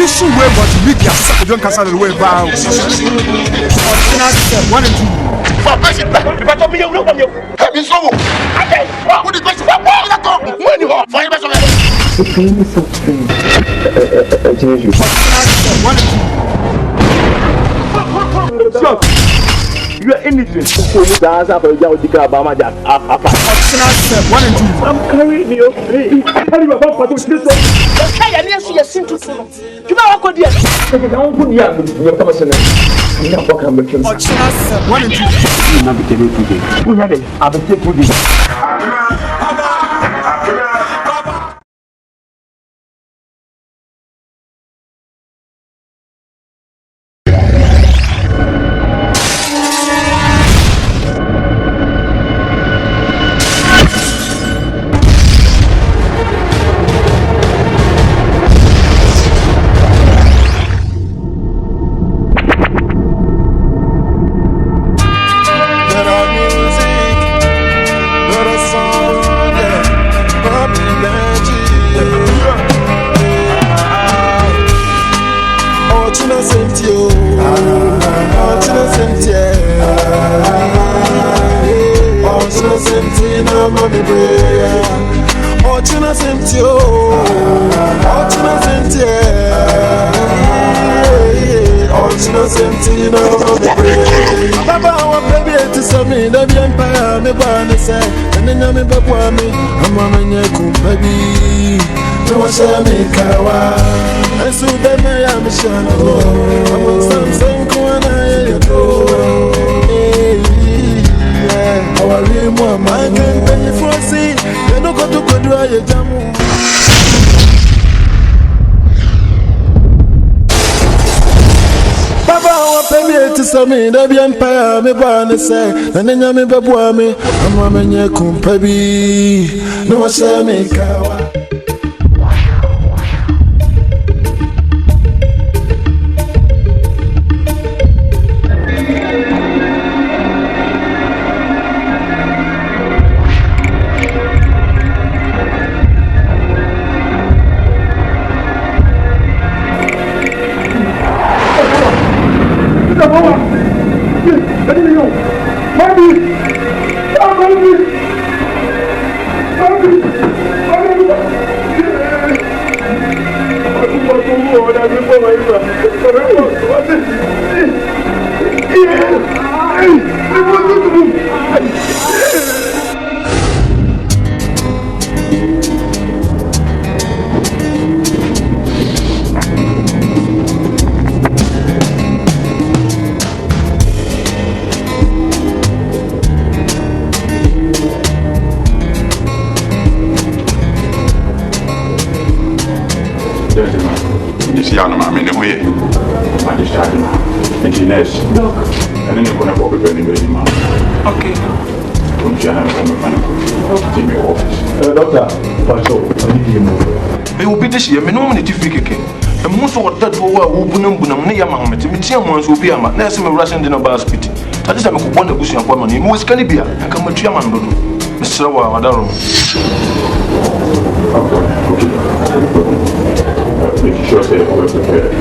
push way but media don't cancel the way bound. One and two. But me you know you. Have you so? What is this? When you are fine better. It's really something. One and two. You are anything. So you dance up and down the car, Bama Jack. One and two. I'm carrying you. Carry my bumper to this one. Okay, I need to see a sin to you know what could you? Don't put the other. You're coming. I'm not walking with him. One and two. You not be taking today. Who had it? I've been taking this. Me the empire me born say and then me babwa me I'm a menye kumpabi no say me kawa Will be a man, there's some Russian dinner basket. I just have a one of Bush and woman in West Calibia and come with Yaman, Mr. Wadaro. Make sure say we're prepared.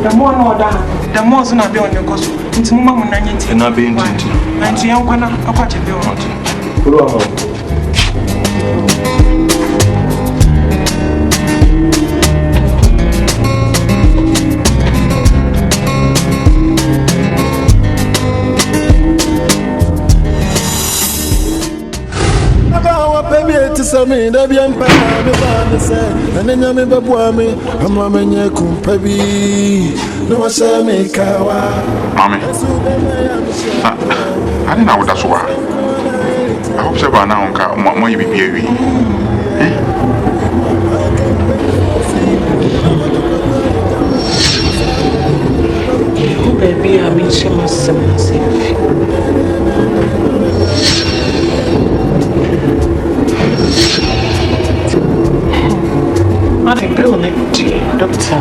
The more no da, the more than I be on your cost. It's Mamma 90 and I've been 90 young one. I'll catch you. Me the empire me born say and then me babwa me I'm a menye kumpabi no say me kawa Mommy, I didn't know that's why. I hope so by now more you be baby. Baby, I mean she must say I don't know, doctor.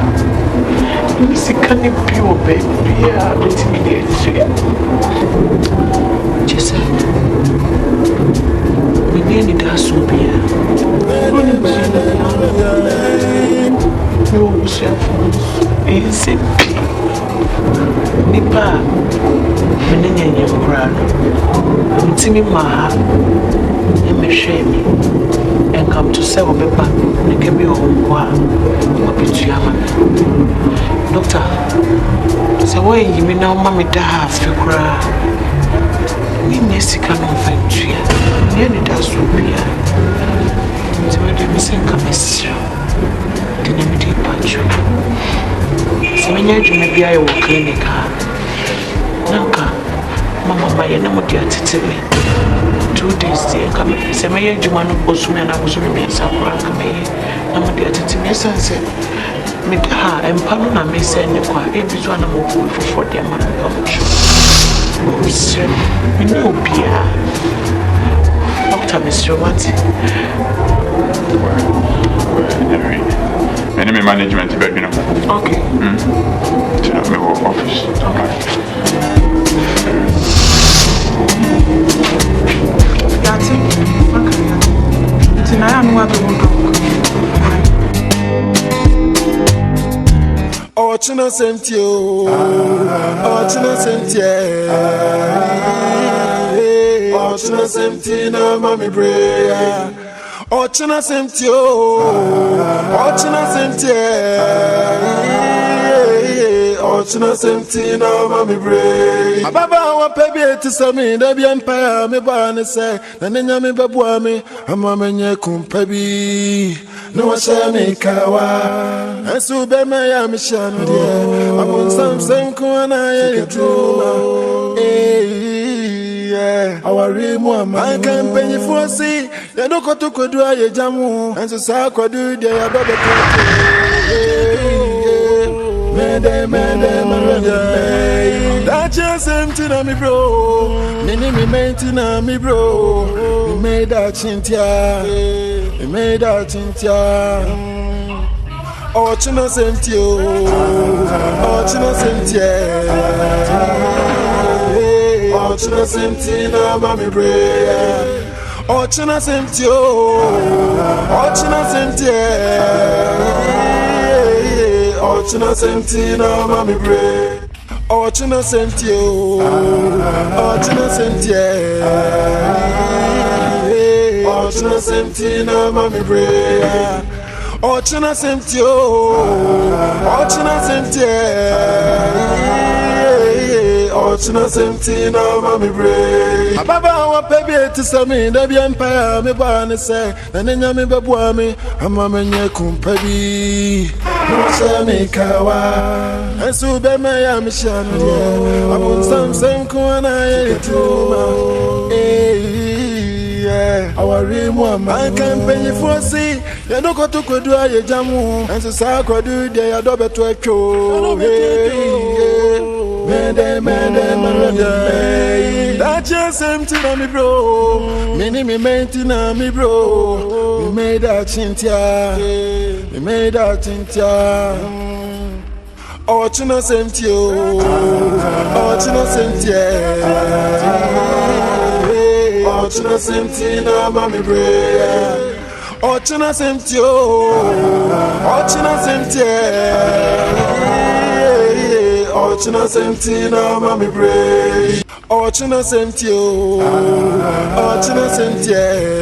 You see, can you be your baby? Yeah, it's me. Just we need that soup here. you crown. Timmy Maha, and me shame and come to sell a paper and give me a home qua. Doctor, so why you mean now, Mammy, to have to cry? We Mexican infantry, nearly does to be. So I didn't say, come, Mister. Didn't be punch. So when you may be a clinic, Nanka, Mamma, my enemy, dear, 2 days, dear, come. Say, my age, one of those men I was remain some rank me. I'm a dear to me, son said, Mita, and Pamela may send you quite every one of them for their man. Sir, you know, Pierre. Doctor, Mr. What? Enemy management, but you know. Okay. To my office. Okay. That's it. Okay. Tonight I'm going to go. Ochina sentio, Ochina sentie, Ochina sentina mami brea, Ochina sentio, Ochina sentie, Ochina sentina mami brea. Baba wa pebi tisami debi empire me bani se, na nenya me babua me, ama menye kumpebi. No shame kawa Asu be me ya mishano dia Abun samsen kuana ye truma eh awari mu ama kan penyi fosi ya doko to kodu aye jamu enso sa kodu dia ya bebe mede that just empty na me bro nini me mentina me bro me made that chintia me made that chintia Ochina sentio Ochina sentie Ochina sentina mami brea Ochina sentio Ochina sentie Ochina sentina mami brea Ochina sentio Ochina sentie Ochina sentina mami brea Ochina sentio Ochina sentie Ochina sentina mami brea Baba wa pebi tisami debi empire me bani se na nenya me babua me ama menye kumpebi no shame kawa Asu be me ya mishano dia abun samsen kuana ye truma awari mu ama kan penyi fosi ya doko to kodu aye jamu enso sa kodu dia ya do beto atwo mede that just empty na me bro mini me mentina me bro me made that chintia me made that chintia Ochina sentio Ochina sentie Ochina sentina mami brea Ochina sentio Ochina sentie Ochina sentina mami brea Ochina sentio Ochina sentie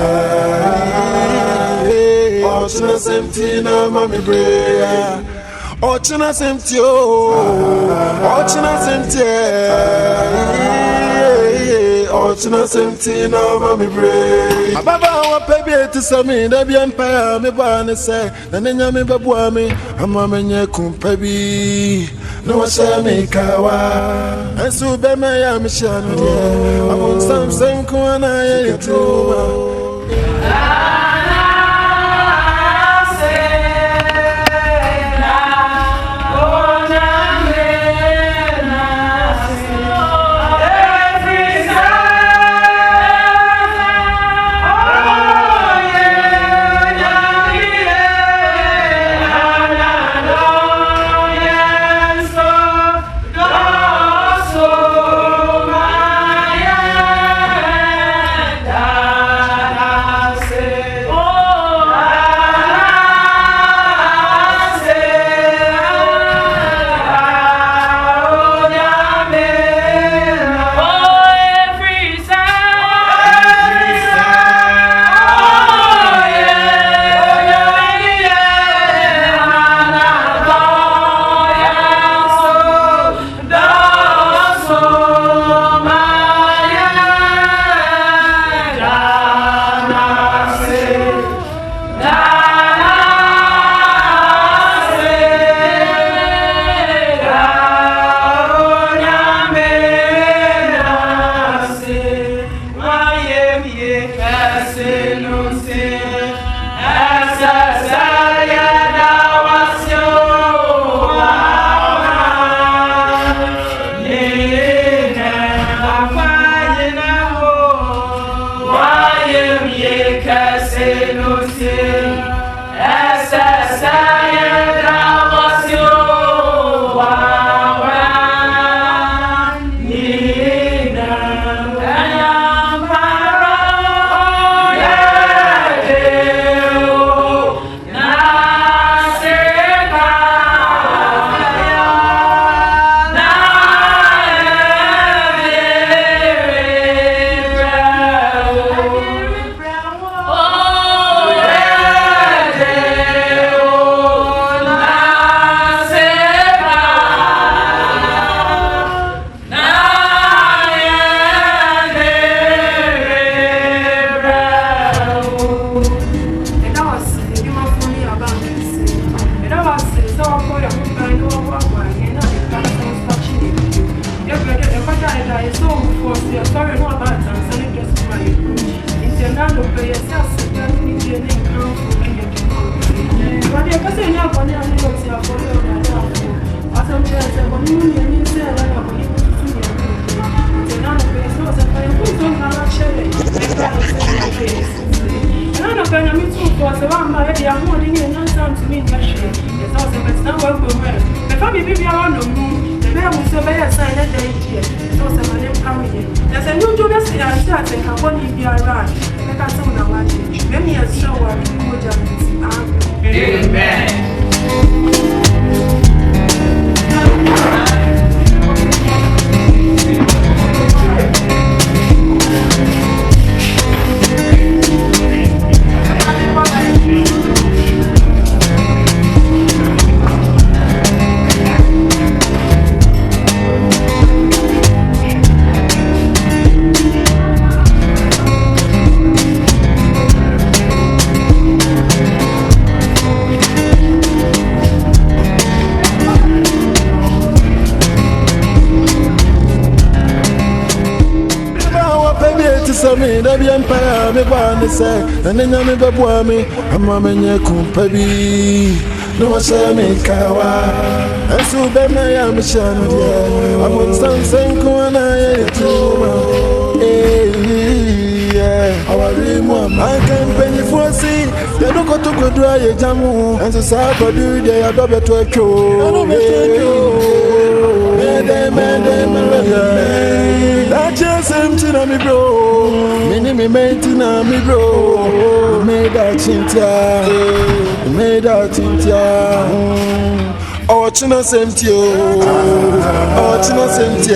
Ochina sentina mami brea Ochina sentio Ochina sentie Ochina sentina mami brea Baba wa pebi tisami debi empire me bani se na nenya me babua me ama menye kumpebi no shame kawa Asu be me ya mishano dia abun samsen kuana ye truma There's a new job that's starting. I want to be around. I can't say what I want to. Let me assure you, Amen. Me da bi empire me ba ne say na nya me beboa me ama menye kumpa bi no say me kawa asu be me ya me shano dia amon sansen ko na ye tuma awari mo I can penny for see they don't go to go do aye jamu and so sa go do they are double to echo that just empty na me bro me maintain na me bro made that chintia oh china empty oh china empty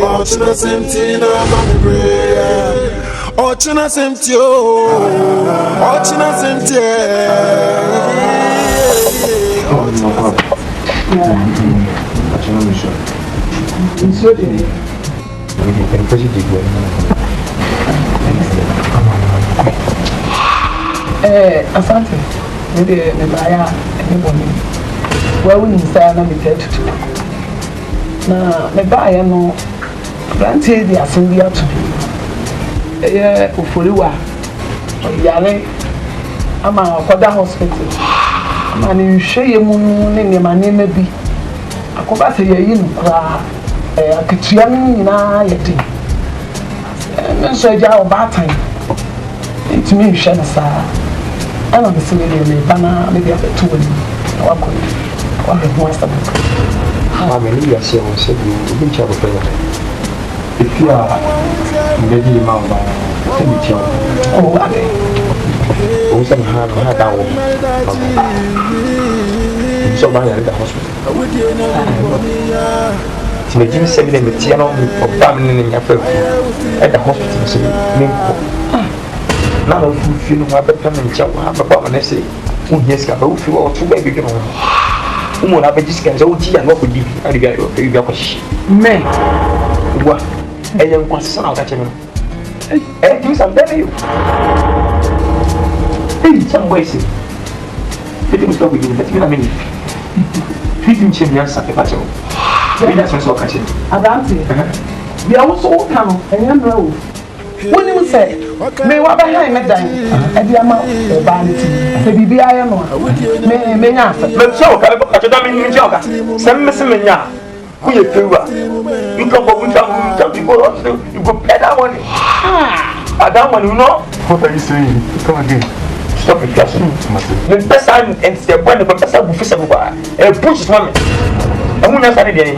oh china empty na me bro oh china empty oh china empty Asante, maybe the buyer anybody. Where we inside na me get to. Na me buyer no plenty the assembly to. Ufoliwa. Yale ama Okoda hospital. Ama ni hweye mu ne mane bi. Akoba se ye yi nukra akitua nyina yedi. Nso ja obatan. Ntimi hwe na saa. Ana me se le bana me bia to wani. Wako. Wako ho asa. Ah, me ni ya se o se bi cha ko pela. Ifia ngedi mamba. Se bi cha. Oh, ade. O se ha da wo. So ba ya da hospital. Me give me the material of family in your at the hospital. So, now, if you know what the family job have about an essay, who has got a few or two baby girls. Who will have a discount? Oh, gee, and what would you get your question? Men, what a young one son of that channel. Eh, do some better you. In some ways, it was not with you, but you know, I mean, feeding children, sacrifice. Adante, we are also come and you know. When you say, may what behind me dying, and the amount of vanity, the BBI may not. But so, I don't mean you, some messenger. Who you feel? You come up with some people, you go pay that money. I don't want to know. What are you saying? Come again. Stop it, class. The best time and the point of the best of the and push money. I'm not starting any.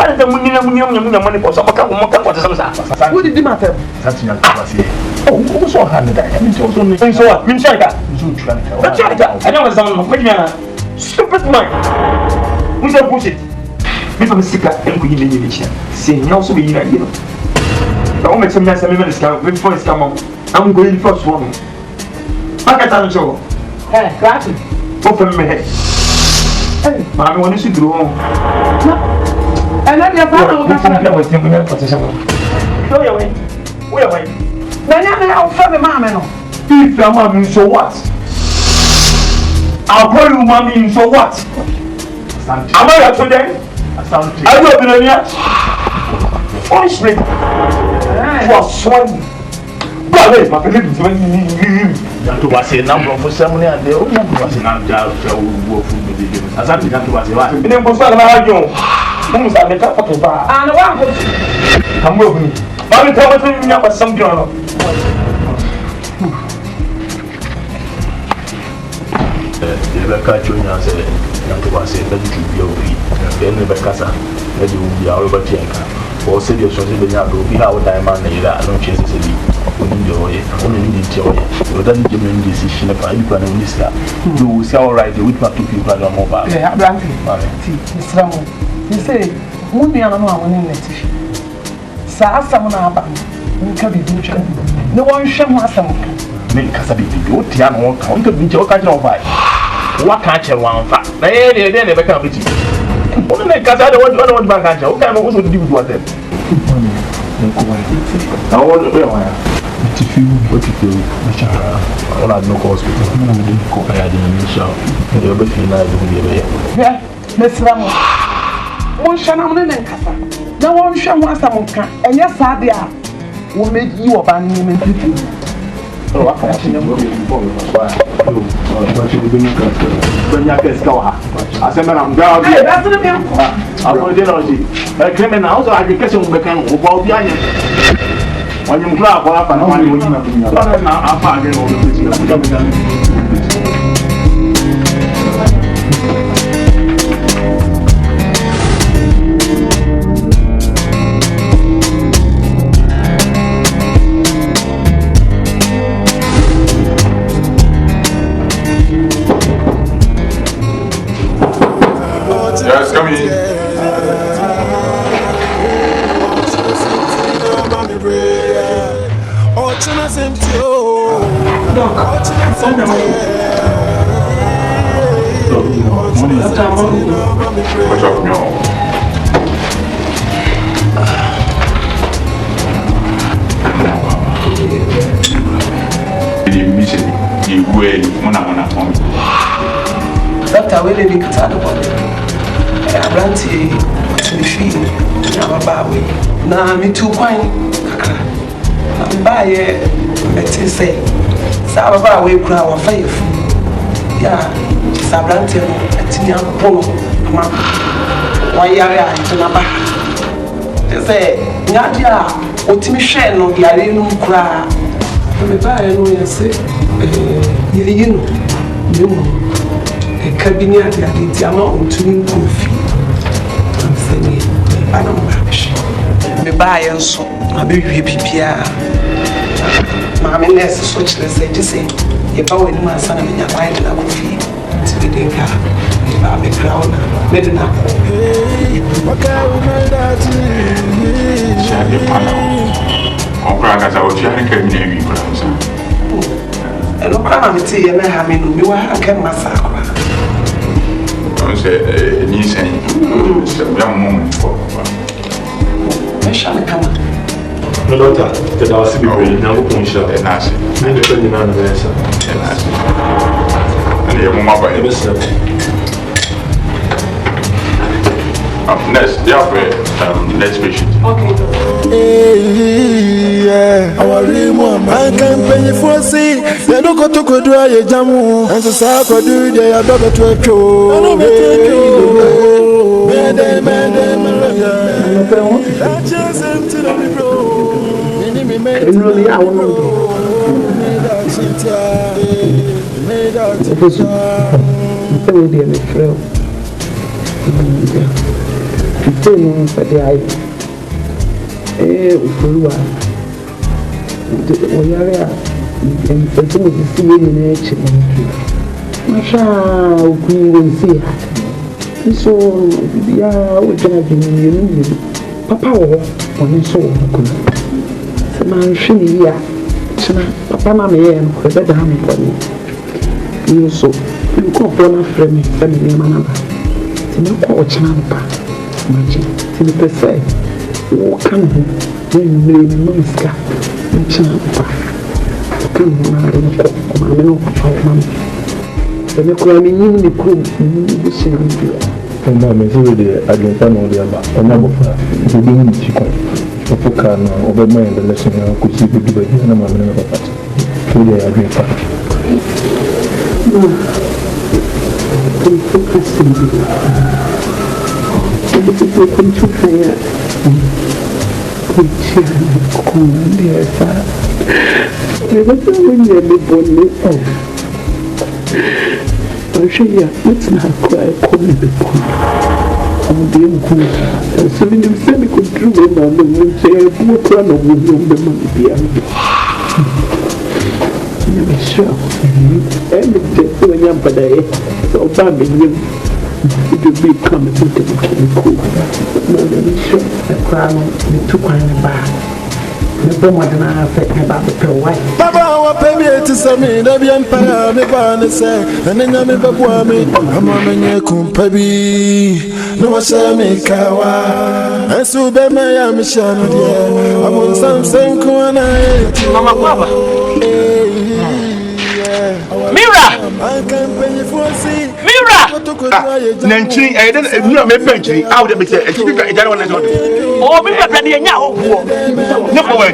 I don't know money for some kind. What did you matter? That's not oh, so hard that I mean, also means what? Means like that. I know some stupid mind. Who's that bullshit? People sick and we need each other. Saying also be here. The only time I remember this guy, before it's come on, I'm going first one. I can't tell you so. Hey, Grattan. Open my head. Hey, I want to do home. And then your father will come with him. Go away. Where away? Then I'll find the mamma. If your mommy, so what? I'll call you mommy, so what? Am I up to them? I don't know yet. Honestly. was swung. But my baby, to was a number for someone and they was an outdoor food. As I began to was a lot. And then was not about you. Who's at the top of the bar? And I'm moving. I'm telling you about some journal. Catch you and say, not to was a little beauty. Then the Becassa, that you will be our Batinka. Or say your son, be our diamond, and don't chase the only need joy. You don't give me decision if I can in this car. You will see all right with my 2 people on mobile. Yeah, Mr. Ramon, you say, Mooney, I don't know when in it. Sir, someone about you can be doing. No one shall want some. Make us a bit good, Tiano, come to be your kind of fight. What can't you want? They never come with you. Only because I don't want to back. What kind of also do with what then? I want to be what if you I want no hospital. I didn't shout. You'll be feeling like yeah, Miss Ramon. One shall not in Casa. No one shall want some, and yes, I dare. Will make you a banning people. Oh, I can't see them. When you can go, I said, I'm down. That's the game. I'm going to a criminal, so I can catch him become behind you. When you grab up and one, you I'm finding all the Yes, come in. What's up, no? The way Mona for me. Doctor, we live in Catalonia. Abranti, what's in the field? I'm a baby. Now, me too, quite. I'm by it. Let's say, Sababa, we grow our faith. Yeah, Sabranti, it's in your polo. Why are you to Naba? They say, Nadia, what me share no Yarino cry. I'm by no, say, you know. Cabinet that it's a lot to me. I'm saying, I don't know. Me buy and so I be PPR. Mammy, there's such as they just say, if I were my son and your wife and I could feed to the dinner, if I be crown, maybe not. And no crime, I'm telling you, I'm having no massacre. Say, you say, young woman for I shall come. No, doctor, the house will be ready now. and I say, I'm depending on the answer. And your mama by next, next patient. Yeah, our remote man can pay for see. They don't go to go do a jamu, and so Saka do they are better to a show. Ufuluwa oyarea entumu zisiye nyine ekino masha ukwiwe nsi so bia ojana dwene papa wo oni so ko se man hwini ya china papa na me ye no ko be da me ko ni so ko bona frame family manaba ti ko ochina pa maji ti pese o kan when Muska, and Champa, come on, the Crami, the crew, and I'm a zero, I don't know the other, a number of the chicken. Opukano, Obama, and the lesson could see the good idea, and I'm going to papa. So they are doing fine. Baba wa baby to sami da bi empire me ba ne say and nya me babua me ama menye kumpabi no wa sami kawa asu be me ya me shano de abun sam sen ko na Mama Baba. Mira! Nanchi, I didn't know my pension out of it. I don't want to. Oh, Mira, now. No way.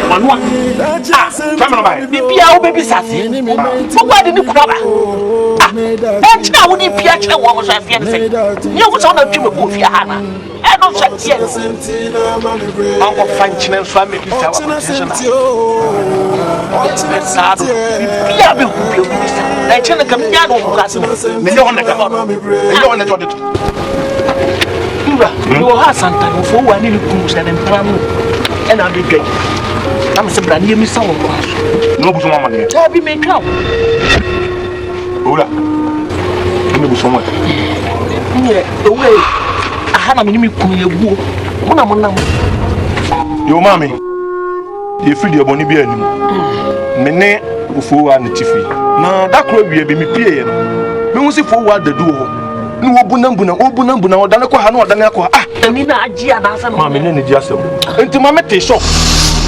One. Come on, the baby sassy. Why didn't you come? That's now when you pitch a woman's fiancé. You was on a tube of your Hannah. I don't say yes. Uncle Frenchman's family is our attention. I tell the Camino you have something for one little goose and I'll be great. I'm so brand new, Miss Summer. No, Mamma, I'll be made now. Ola, you know so much. The way I had a minimum cool. Your mammy, you feel your bonny beard. Mene Ufo and the Tiffy. Now that could be a BMP. We must see forward the duo. No Bunambuna, Obunambuna, or Danako Hano, Danako. Ah, I mean, I mean, just and to my mete shop.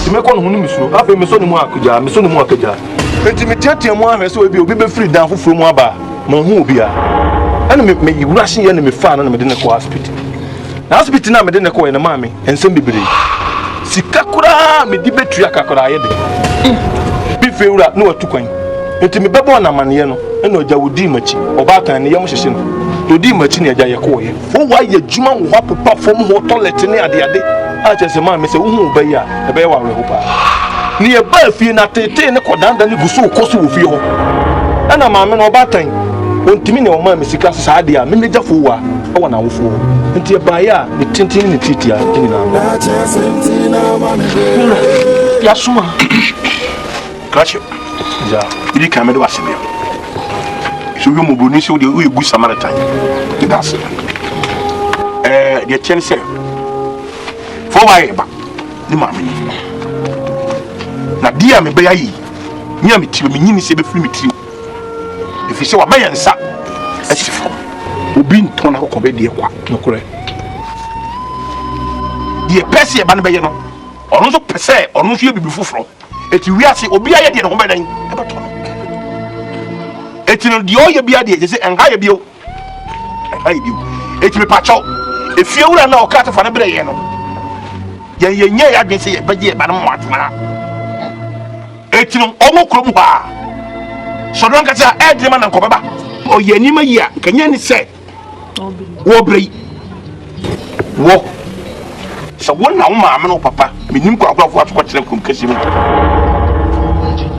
To make one who is no, after Missonimuakuja, Missonimuakaja. And to me, Tatian, so will be free down from Waba, Mahubia. And make me rushing enemy fan and Medina hospital. Now, speaking of Medina and a mammy, and some baby. Sikakura, me debate Kakura. Bifeura, no to coin. Into me Babona Maniano, and no Jawudi Machi, or Bata and Yamushin. To D Machini Jayakoy. For why your Juman wap perform more toilet near the other? I just a man, Mr. Umubeya, a bear hopa. Near Belfie, not a 10 Kodan than you so close with you. And a man or Batain. When Timmy or Mammy Sikas idea, Mimija Fua, I want our fool. Until a buyer, the tinting in the titia. Yasuma. Crash you. You can't do us. So you move on, so you go some other time. That's it. The chance for why the mammy. Now, dear me, bay, near me to me, say before me too. If you saw a man, sir, as if who been torn out of the work, no correct. The Percy Banbayano, or also per se, or no fear before from. If you are say, Obia, I did not know. It's in the oil be idea, and higher bill. I you. It's me patch out. If you are now cut for a brayano. Yea, I can say, but yet, but I'm what now. It's no almost crumba. So long as I add the man and Cobaba. Oh, Yenima, ya, can you say? Wobry. Walk. So one now, mamma, no papa, meaning what's them from Cassim.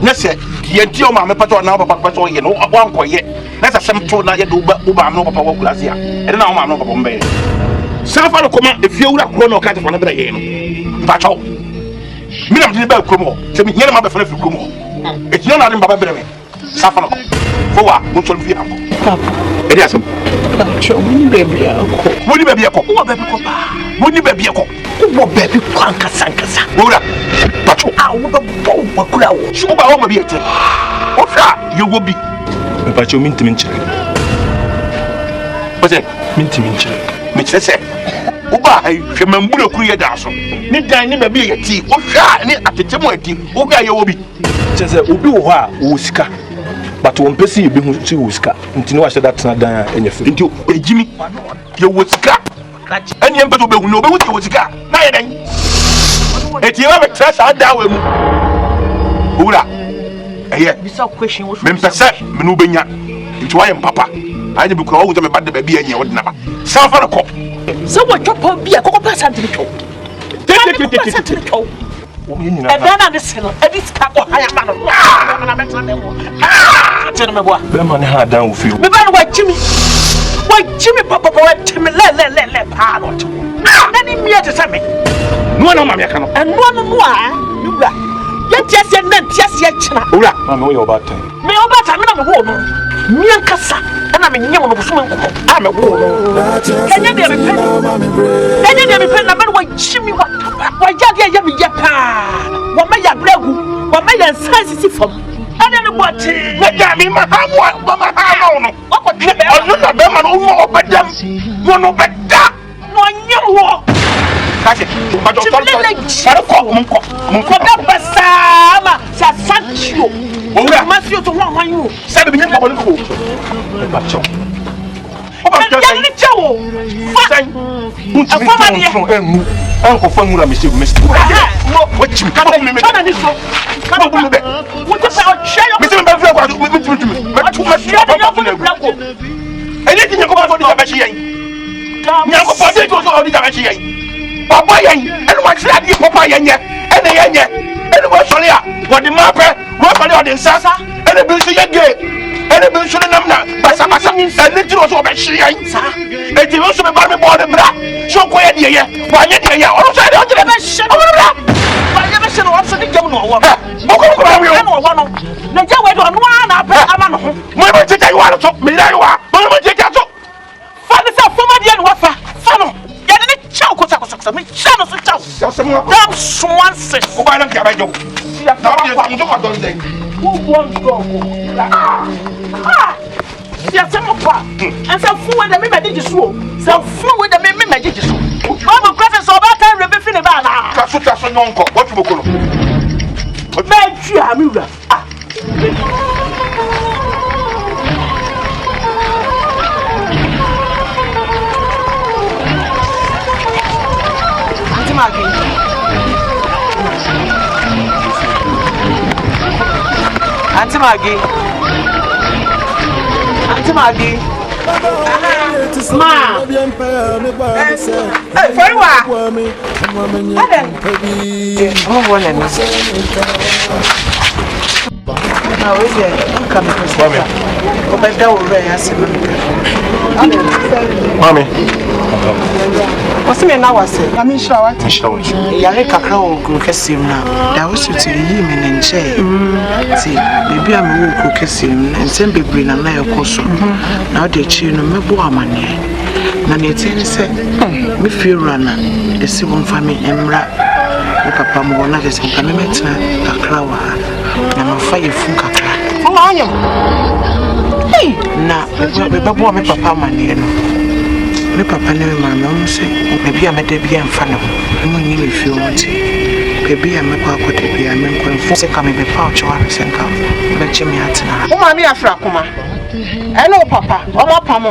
Yes, yet your mamma patrol now, papa, you know, one quiet. That's a some told like Uba, no papa, Glacia, and now I'm not Bombay. Self-follow command if you are grown or cat for another game. Patrol. Midam did about Como, to me, near my friend from Como. It's not in Baba Bremen. Safano. For what? What's on Fiaco? It is a baby. Would you be a cop? Would you be a cop? What baby Quanka Sankasa? Patrol. I would go. Sure, I will be a thing. What you will be. But you mean to mention. But then, mean to mention. Mr. Say, Uba, I remember a queer dazzle. Need I never be a tea, or shy, and at the Timothy, Uga, you will be. Just a Ubuha, Uska. But one person you be Uska, until I said that's not done in your feet. Jimmy, you would scap. And you better be no, but you would scap. eti wa betra sa da wa mu owura eye bisa question wo me mpese me no benya nti wa yem papa anye bi kura wo to me bade ba bi anye wo de na ba sa fa ko so wo twopo bi a kokko pass ante to Edana de selo edit ka ko haya ma no na betra dem wo tene me boa be ma ne ha dan wo fi me ba no wa chimi papa wa chimi le pa no to na ni mi ate same no na ma me aka no eno no no a nura ye tiase na tiase china owura ma me wo yo ba tan me obata me na me wo no mi ankasa na me nyem no busuma nkoko a me wo no kenya de me pe na me wa chimi wa jage ye me ye pa wa ma ya bragu wa ma ya sansi fom ana ne bote me ja mi ma ha mo ma ha no wako tebe onu na be ma no wo obedam no beda no nyewo kaje ma do sare ko mun ko da basama sa sanchio owura ma si o to ho yu se be nyem ko bo ko ba cho o ba cho ni chawo fa afama ni engu anko fa ngura mesibu mo wachim ka bo me kana ni so ka bo me be wo te fa o cheyo me se me be fla kwa me tu ma ko ene ti nyako ba so di ba chi yen nyako ba de to so di ba chi yen baba yen ene wa chi adi papa yen ye ene wa so le a wo di ma pe wo pa le o de nsasa ene bi so ye ge ene bi so nam na basa ene ti so ba chi yen sa e ti so me ba me bo de bra so ko ye de ye wa ye de ye o so de o de be she o bra wa ye be she no so de gem no wo ko ba wi o no na je we do no na pe ama no ho mo be ti tai wa so me dai wa mo ti ja so fa ni sa fo ma de no wa fa no ya de ne chao ko sa me cha no so chao ya se mo ko dam swanse ko ba na ki aba jo na ba ye sa mo ko don den wo won go ya se mo pa and sa fu we de me di so sa fu we de me di so o mo kwese so ba kan rebe fi ne ba na ka so nyonko what you bokolo me twa mi wura Auntie Maggie. Ma. Hey, for what? Oh, what a mess. Now, is it? I'm coming to me. But that will Mommy. What's me now? I said, I'm in shower. Yare kakra wo krokesim na da wo suti yi me ne nche ti bebi a me wo krokesim na nsem bebre na na ekoso na de chi no mebo amane na ne tin se me fiura na esi won fa me emra wo papa mo na je se nka me metina kakra wa na ma fa ye fu kakra Fu ma anyam. na bebo me papa amane no me papa ne ma me say bebi a me de bia mfa no mo nyi me fi o nti bebi a me kwa kote bia me nkwanfo se ka me be pa o chwa se nka be chimi atena Wo ma me afra kuma. Hello papa, o ma pam.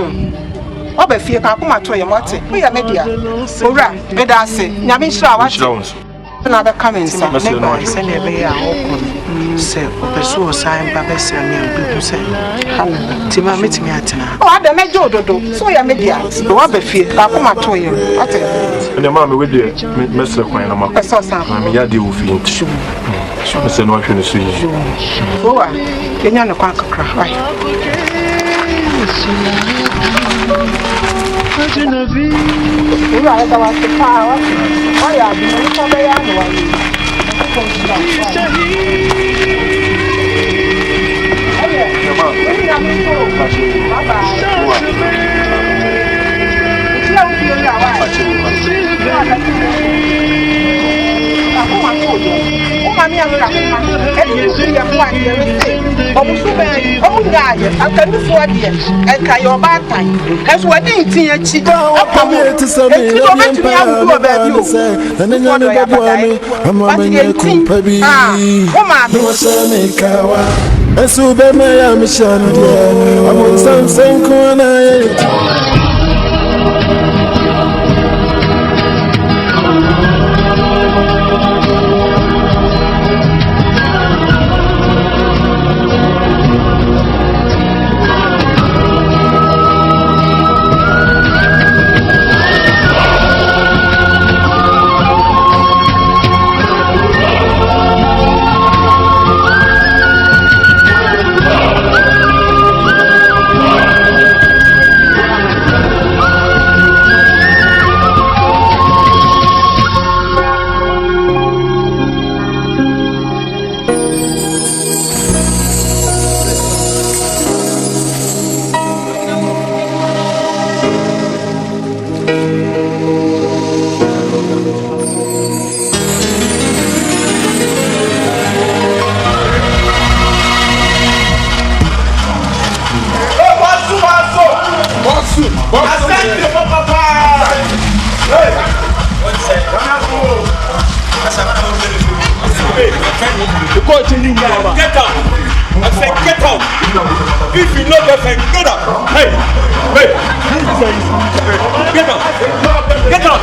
O be fie ka kuma to ye mote. Wo ya media. Owura, me da ase. Nya me hira wa. Na be come nsa. ne ba se ne be ya okun se opeso o sai ba be se ne obi ku se ti ma metimi atena O ada me je ododo. So ya media. Be wa be fie ka kuma to ye. Ate. ene ma me we de mesle kwan na ma Peso sa. ma me ya de wo fi nti me se no ahwe ne so yi O wa. Kenya ne kwa kakra. Ai. Owura ya da wa se pa wa. O ya bi mo so be ya no wa. Esu be me ya mi shanu dia amon samsen ko na ye coach in you. Get out. I said get out. If you know girlfriend, get out. Hey. Get out. Get out.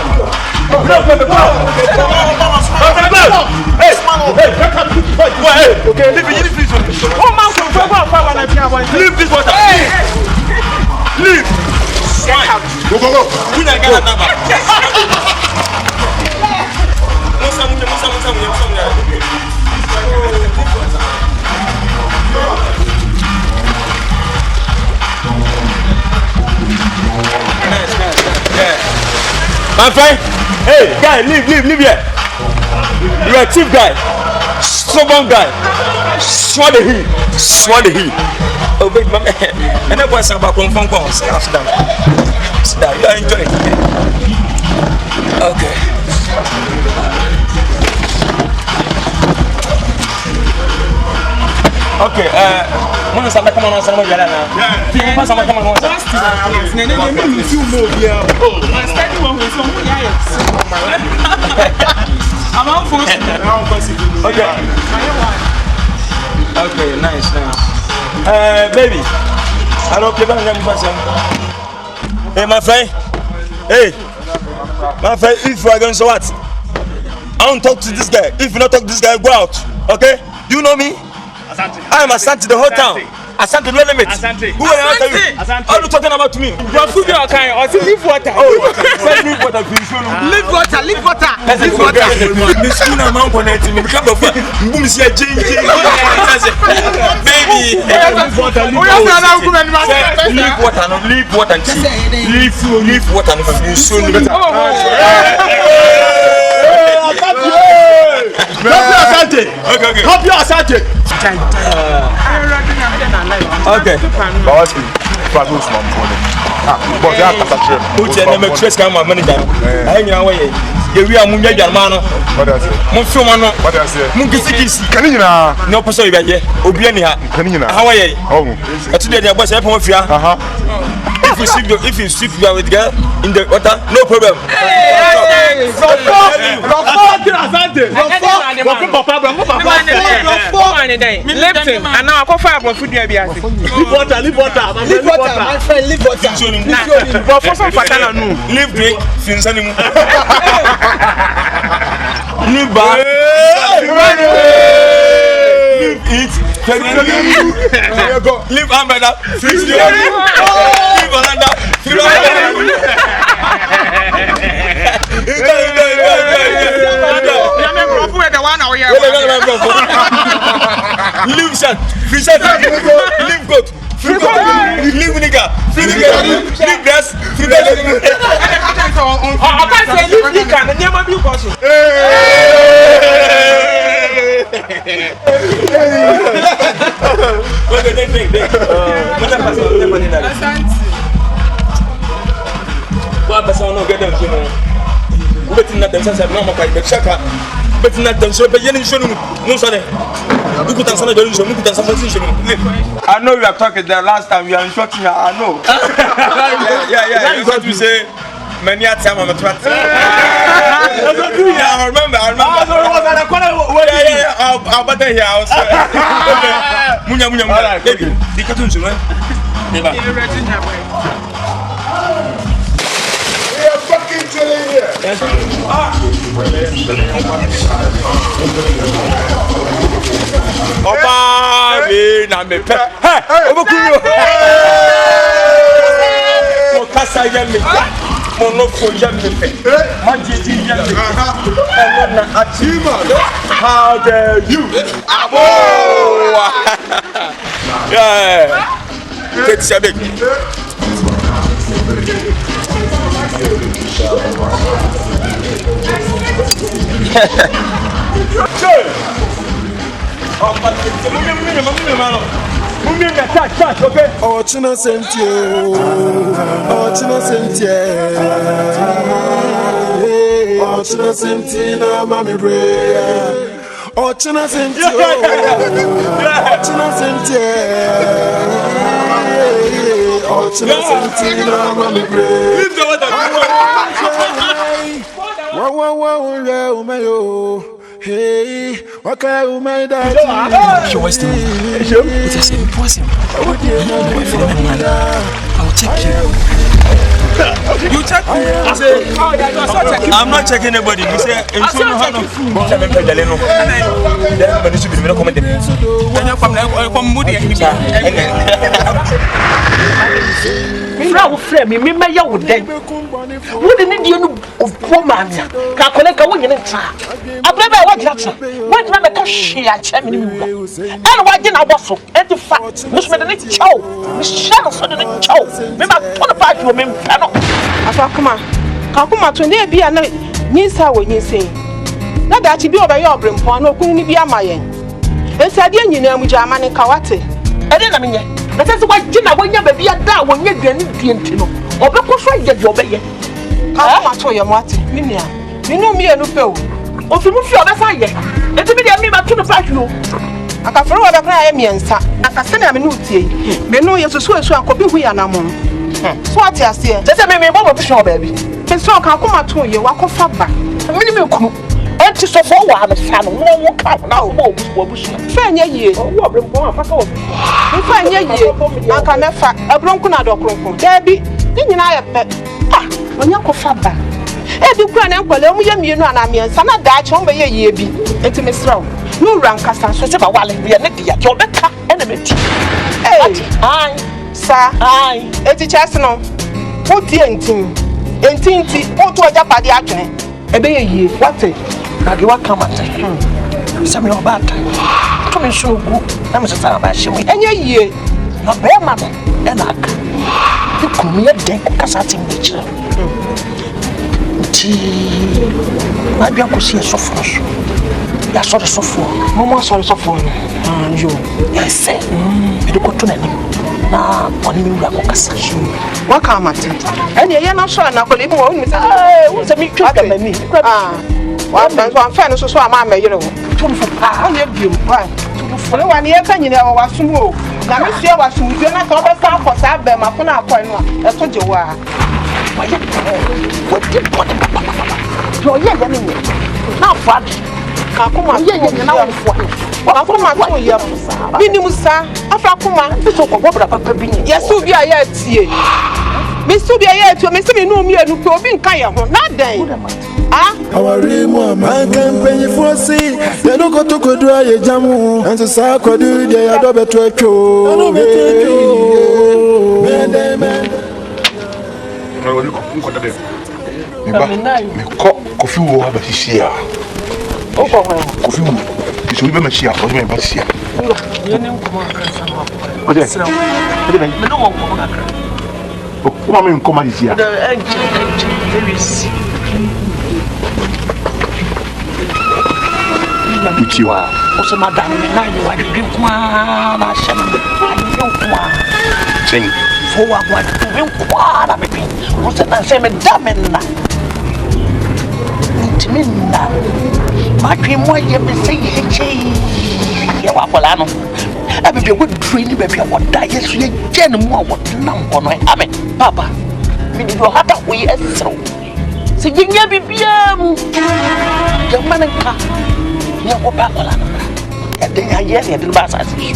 Okay, leave this one. Leave this water. Leave. Go. We not gonna number. My friend, hey guy, leave here. You are a chief guy, stubborn guy. Swat the hill. Oh wait, my man. And that boy's about phone calls. Sit down. You are enjoying it. Okay. Okay. When is come on? Some yala now. Yeah. Come on. I'm on phone. Okay, nice. Baby, I don't play by person. Hey, my friend. If you are going so what? I don't talk to this guy. If you not talk to this guy, go out. Okay? Do you know me? I am Asante the whole town. Asante no limit. Who are you? What are you talking about to me? You are food your kind or leave water. Leave water. Leave water. This is not my opponent. Me come of boom see a change. Baby. Leave water. Leave water. Help you, Asante. Okay. But they are catastrophic. Put your name to come my money down. I know where you are Munja Germano. What does it? Mufumano. What does it? Munkisi. Canina. No person here. Obiania. Canina. How are you? Oh. Today they are boss up of ya. If you sleep with girl in the water, no problem. Lift him and now I go fire for food. Leave water. My friend, leave water. Leave drink. Leave bar. Leave eat. Leave umbrella. Leave Orlando. Leave shot. Leave goat. Leave nigga. Leave grass. I can't say leave nigga and never be caution. I know you are talking the last time you are instructing. I know. Yeah. You got to say many a time I'm a twat. I remember. I'll better here. Munya. Baby, the cartoons, right? We are fucking chilling here. Opa, me na me pe. Hey, obokuyo. Mo kasa ya me. Mo no fo ya me pe. Ma jeji ya me. Na achieve. How dare you? Abo. Yeah. Take sabek. Ochina sentina, mami brea. Ochina sentia. Ochina sentina, mami brea. Wow, Hey, what can you make that? You're wasting me. It is impossible. I'll check you. You check me. I'm not checking anybody. You say, I'm Frau frame me me ya wo den wo de ne die no ofo ma nya ka kole ka wo nyene tra abraba wa gira tra wo gira me ka hwe a che me ni mu ana wa gina wo so enti fa musu me de ne chaw me sha so de ne chaw me ma to na pa jo me mfa no afa kuma ka kuma to ne bia na nyinsa wo nyinsen na da chi bi obaye obrempo na okunu ni bi amayen enti ade nyina mu jama ne kawate ede na me nye na sese wa gina wo nya ba bia da wo nya duane die enti no obekọ so ye de obeye ka kuma to ye mo ate minia minu mi enu pe o ofimu fi obesa ye enti bi de mi ma to no pa hwo akaforo wa bekra ye miensa akase na me no tie me no ye soso esu ankobi hu ya na mo so ate ase sese me bo bi hwo ba bi so ka kuma to ye wakofa ba mini me kunu enti so fo wa me sa no wo ka na wo bu fa nya yie wo obrempo afa ka wo fa nya yie aka me fa abronku na do kronko da bi ni nyina ya pe onya kofa ba e bi kura na nkwale mu ye mienu ana miensa na da ache on be ye yie bi enti me sraw no rankasa so se ba wale bi ne dia ke obeka ena meti ai sa ai eti chase no wo tie enti wo to oja pade atwene ebe ye yie wate na ge wa kama ta se me obata to me so gu na me sa ba hye mu enye yie na be ma no ena aka ti kumi den kasa ti me kire ti ma bia ko si sofo so ya sofo mo sofo yo yes e do ko to na ni na oni mi wura ko kasa wa ka mate ene ye na so na ko le bi wo mi se wo se mi twa ma ni wa ban so amfa no so ama ma yire wo tumfu pa onye biem wa tumfu le wa ni e ka nyina wa sumu o na me sie wa sumu je na ka obesa ko sa be ma ko na akọ no a e to je wa wa ye wo ti po yo ye ye ni na fa ka kuma ye ye na wo fo wa kuma to ye bini musa afa kuma so ko bobra papa bi ni yesu bi aya tie mi su bi aya tie mi se mi no mi enu pe obi nka ye ho na den Awari mu man can pay for see. They no go to go do a jamu. And so sa ko do they are double to echo. Me kofi wo ba hisia. Kofi wo. Kiso be ma hia, o me ba hisia. ye ne nkomo akasa ma O de. me no wo nkomo akra O kuma me nkomo hisia. the enche si Ichiwa. Oso madam me na yo ade kwa na sha me kwa Sing. fo wa kwa me kwa na me oso na se me da me na intimina ma twi mo ye me se ye che ye wa kola no abi be go train be be wo da yesu ye je ne mo wo na nko no amen papa me di do hata wo ye esro se ginya bibia mu jamana ka ya ko pa kola no ya de ya ye de ba sa si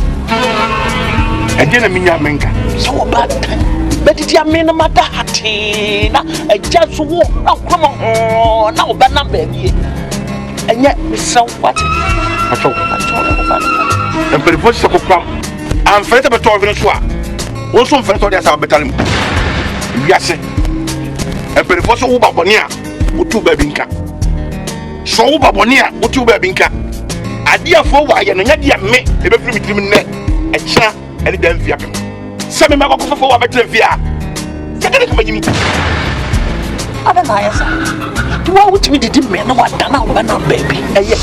E je na minya menka. so wo ba tan beti dia me na mata hati na eja so wo na kromo na wo ba na ba bie enye so what Acho. ko fa En perifo se ko pam. Am fete be to vin so a. Wo so fete to dia sa betalim. Wiase. En perifo so wo ba boni a, wo tu ba binka. So wo ba boni a, wo tu ba binka. Ade afo wa ye no nya dia me e be firi mi tirim ne. E kira e de mfia pem. Se me ma ko fofo wa betre mfia. Ya kene kuma nyimi. ada na ya sa tu wa wuti didi me na wa da na wo ba na baby eye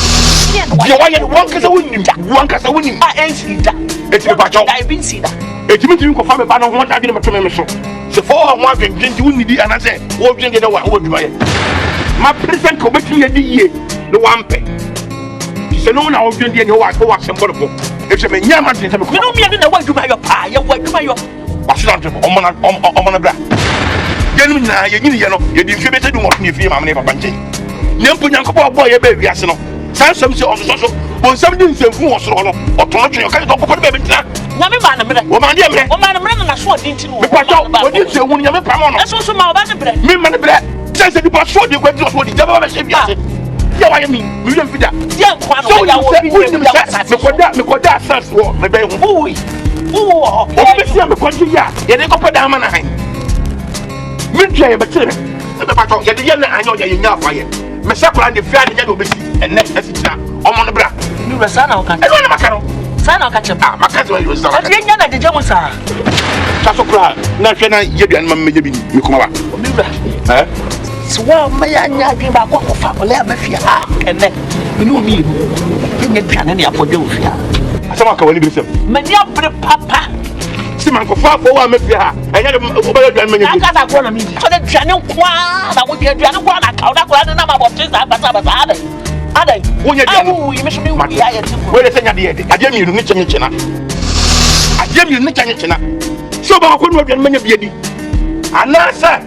Dia wa ye won kasa wonim. Won kasa wonim. a ensi da E ti ba chaw. I been see that Etimi timi ko fa me ba no ho da de me to me so. Se fo ho adwendwen ti wonnidi anase wo dwende na wa wo dwuma ye. Ma present ko betimi ye di ye no wampe. Se no na wo dwende ye wa ko wa sembolo ko. E se me nyama tin se me ko. me no me na wa dwuma yo pa ya wa dwuma yo Wasilante omona bra. Yenim na ye nyini ye no ye di mfe bete du mo ne fie ma me papa nchen. Nyampo nyankopɔ boy ye ba wiase no. some say on some didn't say who was wrong or to not your kind of baby. Nami ba na mre. O ma dia mre. O ma na mre na so odin ti no. Me kwato, o di se won nyame pam no. Eso so ma ba ne bre. Me ma ne bre. Say di pass so di kwadi so di jaba ba she biase. Ya wa ye mi dem fida. Dia kwa no ya wo bi dem ya wasa. Me koda asas wo me be hu. Uwi. Uwo. O be se me kwadi ya. Ye de ko pada ma na han. Me twa ye be tire. Me ba to ye de ye na anyo ye nya afa ye. Me sakura de fia de ye do be si. Enne asitira. O mo no bra. Ni resa na o kan. E no na makaro. Sana ka chem. Ah, makazi wa yoza. O die nya na de jemu sa. Tasokra na hwe na yeduan ma meje bi mi kuma ba. Obi bra. Swa ma ya nya adwen ba kwa kofa ole amafia ha ene. Minu mi. Nya duane ne apodwe ofia. Asama ka wani bi sem. Mani abre papa. Si man ko fa fo wa amafia ha. Enya de obale duane ma nya bi. Aka da ko na mi. So de duane kwa na wo de duane kwa na ka o da kwa na ma bo tisa basa ade. Adai, wonya dia no. You miss me with the eye. Where the senya dia. Ade mi ni chena. Ade mi ni chena. So ba ko no aduan manya bia di. Ana sa.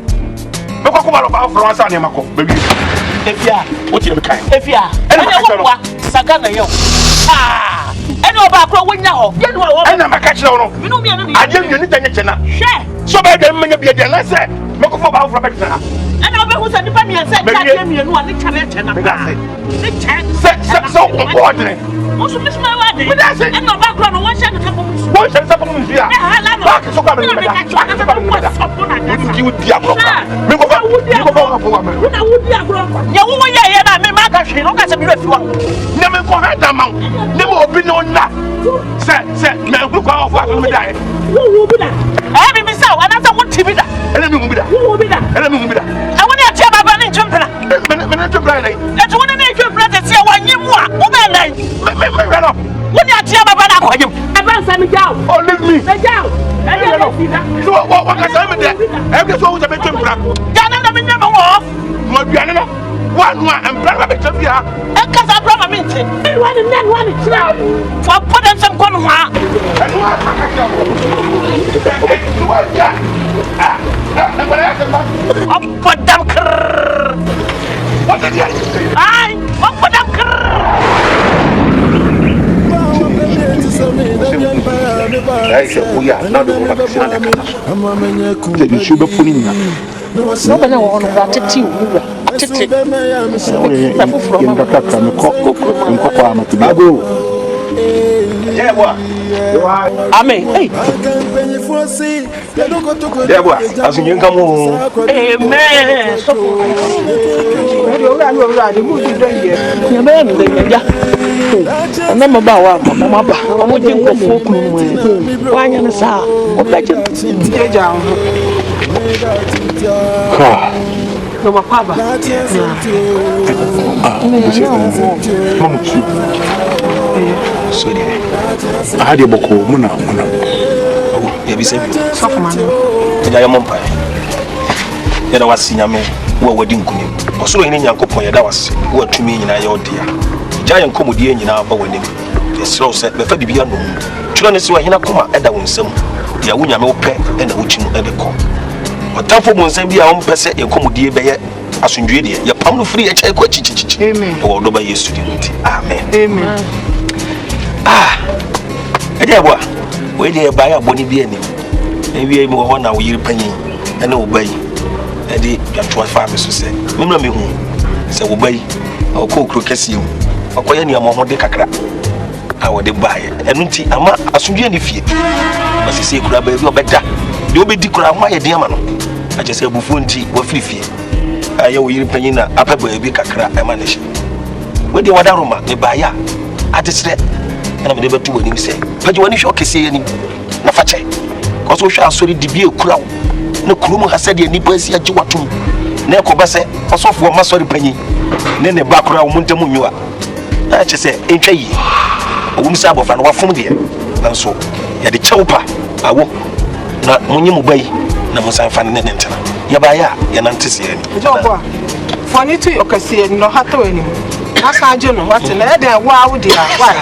Me ko ba lo ba fro ansa ne makọ. Ba bi. Efia, o ti me kai. Efia. Ene wo saka na yo. Ah! Ene oba akro wonya ho. Ye no wo. Ene maka kire wo no. Me no mi anu ni. Ade mi ni chena. Hwe. So ba aduan manya bia di na sa. Me ko ba fro ba kire. Ene oba hu sa nipa mi ense ta mi anu ani chana. Ne chan. So ko odre. Osu mi sma wa de. Ene oba akro no wo sha ka ko. Wo sha sa ko mu fia. Ba ke so kwa me da. Ki wudi akro. Me ko ba ko ba me. Na wudi akro. Ya wo ye na me ma ka hwe no ka se mi refi wa. Ne me ko ha da ma. Ne mo obi no na. Se me ku kwa ofa so me da. Wo bi da. Eh bi sa wa na sa wo tibi da. Ele mi mu bi da. Wo bi da. Ele mi mu bi da. I want to tell baba ni chumpra. Me na chumpra nei. E to wona na chumpra te se wa nyimu a wo be nai. Me no. Woni atia baba na ko nyim. Aba nsa mi jaw. Oh leave me. Me jaw. E de no. So what ka say me de. E be so wo be chumpra. Ya na me nyama wo. Mo duane no. Wa no am bra be chumpra. E ka sa bra ma mi nti. E wani tira. Fo podan sam ko no ha. Podam krrr. What did you? Ai, podam krrr. Ai se kuya na do ba kisi na ka. Te bi shu be funi na. No bana wo no ateti wura. Ateti. Na fufuro ma. Ndaka me ko kwa ma tibago. Yeah boy. Amen. Hey. Yeah boy. Asu nyen kam o. Amen. So ya ba mi da ya. Na ma ba wa ma ba. Mo jin ko fo ku mu. Wa nya na sa. O ba je. Ja ho. Ha. No ma kwa ba. Mamu chu. So dia. Ahadi boko muna. Ya bi se bi. So for man. Ya mompa. Ya da wasi nyame wo wadi nkumi. Osoro ene nyankopon ya da wasi. Wo atumi nyina ya odia. Ja yankomodie nyina ba wani. Esro se be fa bibia no. Turo ne se wa hina koma eda wo nsam. Ya wo nyame wo pɛ ena wo chim ebe kɔ. Otafo mo nsam bia wo mpɛ se yankomodie be ye asundwe de ya pam no free ya kyɛ kɔ chichichi. Amen. Wo do ba Yesu di nti. Amen. Amen. Ede boa. We de ba ya boni bia ni. Ewie mi wo ho na wo yiri panyin. Ene wo bayi. Ede yatwa fa me so se. Memra me hu. Se wo bayi. O ko kro kesi hu. Okoye ni amo ho de kakra. A wo de baye. Enu nti ama asundwe ni fie. Masisi kura ba bi obeda. De obedi kura ho aye de ama no. Ache se bufu nti wo firi fie. Aye wo yiri panyin na apeba bi kakra ema ne hye. We de wadaroma me baya. Atesre ana me de betu wani se paje wani hwe okese yani na fa che ko so hwe asori dibie kurawo na kurum hasade ni pa si age watum na ekoba se osofo ma sori panyi ne ba kurawo muntamu nwa na che se entwa yi owum sa abofa na wafom de na so ya de chewpa awo na munyi mu bai na musan fa ne ntena ya ba ya ya nantese yani jobo foni tu okese no hataw ani asa age no wate na e de wa awudi a wa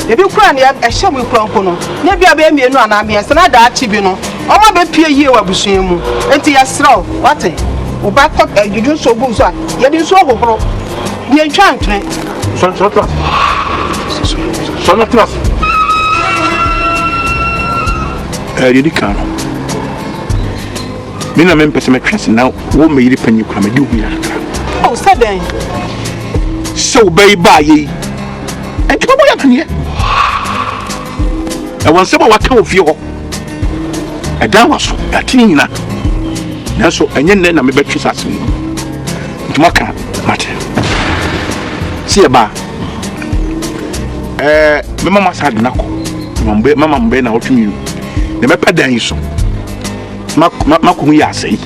ebi kura ne ehye mu kura nko no ne bia ba emienu ana me se na da achi bi no omo be pie yie wa busuan mu enti yesraw wate o ba tok ajuju so bu so a ye di so hohoro ye ntwa ntwe Yedi kan. Me na me pese me twese na wo me yiri panyi kura me di hu ya. Oh, sadan. So bay ba yi. E ke bo ya kan ye. E won se ba waka wo fie ho. E dan waso, ya tin na. Na so enye ne na me betwe sase ni. Ntuma ka mate. Si e ba. Me mama sa de nako. Mama mbe na otwemi. Ne me pa dan yi so. Makunu ya sei.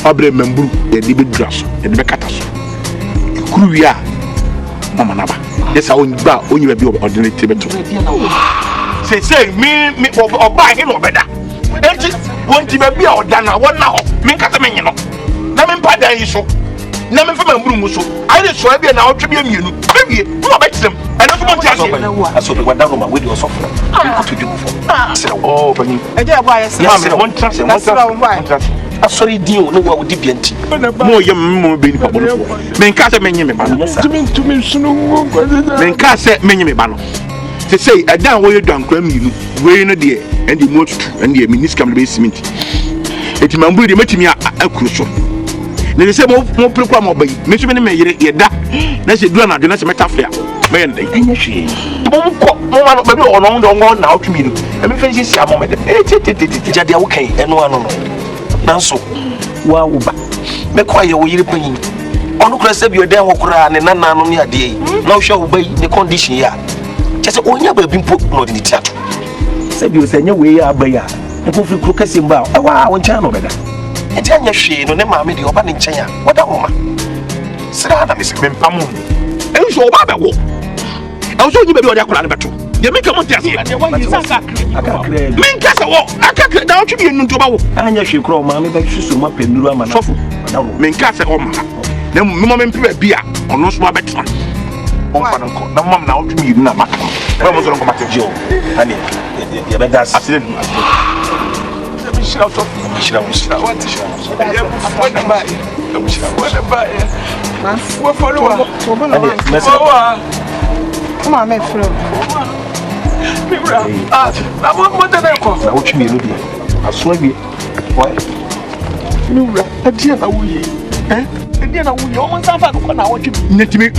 Obre membru e di be draso, e di be kataso. Kuru wi a mama na ba. Yes, I won't buy only be ordinary table. Say, me, or buy him or better. And just won't you be or done? What now? Me, Catamino. Namin Pada is so. Namin from a room so. I just saw be now to be a mule. Maybe, no, bet them. I don't want to I saw the one down with your software. What to do for? Oh, Penny. I dare buy a one trust and one sorry, deal, no one would deviant. More young being public. Men cast a many to me soon. Men cast a many banner. To say, I down where you done, cram you, way in a dear, and the most and the miniscum basement. It's my body met me a crucial. There is a more program of Miss Minnie, yet that. That's a drama, that's a metaphor. Man, and she won't on now to me. I'm facing some moment. It's okay, and one. Nanso wa uba me kwa ye wo yiri panyin onu kura se bi odan hokura ne nana no ne ade na wo hwe uba yi ne condition ya chese onya ba bi mpo no de tiato se bi o se nya we ya abaya e ko fi kru kase mba wa won chan no beda e ti anya hwe no ne maame de oba ne nchen ya woda wo ma sira na me se me mpamu e so oba be wo e so nyi be bi oda kura ne beto ye make am tiase akakre min kasa wo akakre da o twi bi nto ba wo anya hwe kro ma me be hweso ma penduru ama na sofo min kasa o ma na mo me mpe bi a ono so abetena on fa nko na mam na o twi bi na maka ba mo so nko maka jo ani ye be das asile me shira to shira what shira what ba na wo follow wa come on me flow na what the nko na o twi bi no bi aso bi why Nura, adia na wuye. Adia na wuye. O mo sanfa ko na wotwe. Netimi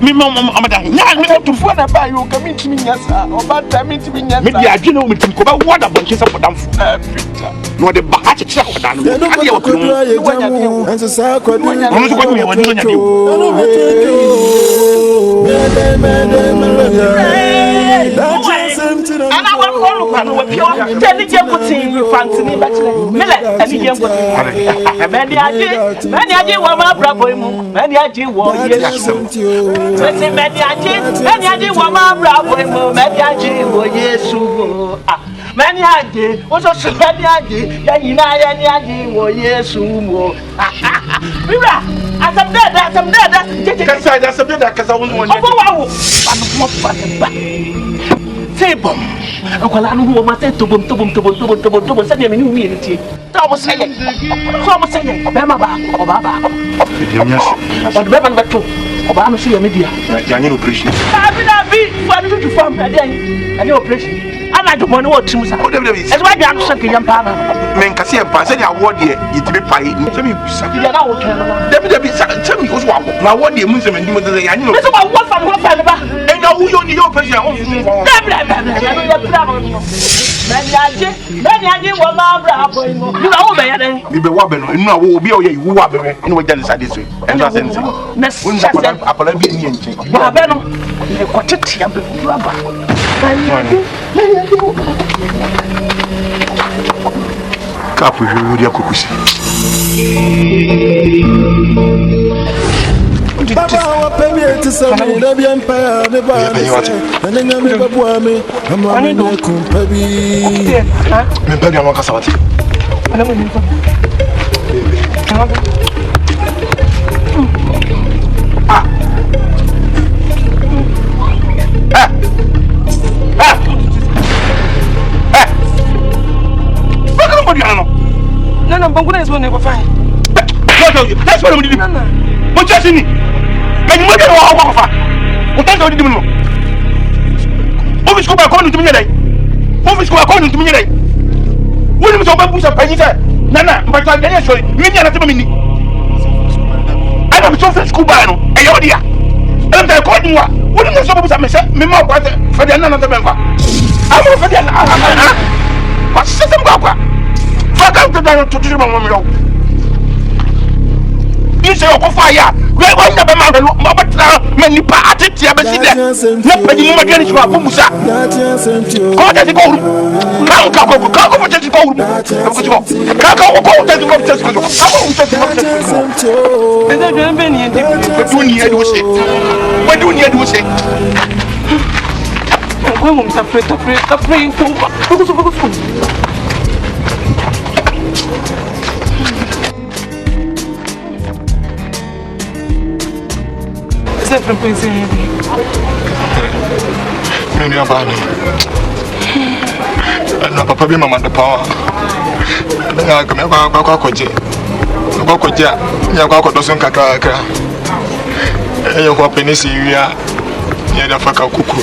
mi amada. Nya mi to fo na ba yo ka mi timi nya sa. O ba ta mi timi nya sa. Mi dia adwe na o mi timi ko ba wo da bonche sa podamfo. Peter. No de ba a chekira ko da no. Adia wo kunu. Enso sa kwadu. Ono so kwadu mi wani so nya de wo. Ana wa ko lu kwa no wa pio. Tani je putin fantini ba kire. Mele ani je putin. Many aji wa ma brabo mu. Many aji wo Yesu. Many aji wa ma brabo mu. Many aji wo Yesu. Many aji, o so se many aji. Ya yina ya ni aji wo Yesu mo. Bibra, asam dada. Kasa asam dada kasa won won. Obo wa wo. Panu mo pa ba. Sebom. Akwala anu wo ma te tobom se ni mi ni ti. Ta mo se ye. So mo se ye. Be ma ba, oba ba. But be ban beto. Oba no se ye media. Ya nyi operation. Na bi, for me to form any operation. Ana do money what trim sa. O dem e so ba dia no se ke yam pa na. Men kase yam pa se dia wo de yitimi pai. Se mi bisa. Dia na wo twen no. Debi sa se mi o so wa wo. Na wo de mu se me ndi mo de ya nyi no. Me so wa wo fa ba. E na wo yo ni yo operation o fun wo. Many aji wa ma brabo imo. You know be ya den. Bi be wa be no. Enu awo obi o ye iwu wa be we. Enu we jale sade so. Enu asense. Won da akola bi ni enche. Wa be no. E ko tete am be fu aba. Kapu yo dia kokusi. Baba wa pemi eti sami na bi empire me ba na nya me babu ame ama me ku pabi me ba dia no kasa wati ana mo ni fa Baka mo dia no No, banguna is one never fine. That's what I'm doing. Mo chasi ni. Me ni mo de wa fa. O tan di dim no office ko ba ko no tumye dai office ko ba ko no tumye dai woni mi so ba busa panyi se nana mpata ganya so mi nya na tebe mi ni ana mi so office ko ba no e yo dia em ta ko nwa woni mi so ba busa me se me ma kwa se fa dia nana tebe nfa ama fa dia na ma se se mkwa fa ka to to ba mo mi yo you say ko fa ya we go na be ma be no ma batra mani pa atete ya be si de na padi mo ma dia ni so afu musa ko ta ti ko ru ka ko ta ti ko ru ka ko ta ti ko be da do be ni ndi ko ni edu se we do ni edu se ko mo sa freta ko sempre pensei Mimi abani. Na papa bi mama de power. Na ga me kwa koje. Kwa koje a, nya kwa kodoso nkaka kra. Eyo kwa penisi wia. Ya da faka kuku.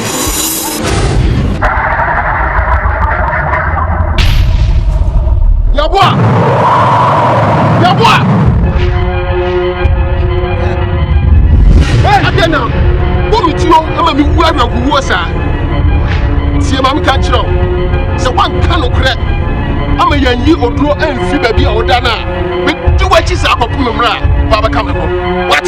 Yabwa. Adena, wo mitio ama mi wu awaguwo sa. Sie ma mi ka kiro. Se wan ka no kre. Ama yanyi oduro amfi ba bi a oda na. Me di wachi sa akopum mra, ba ba ka me ko. What?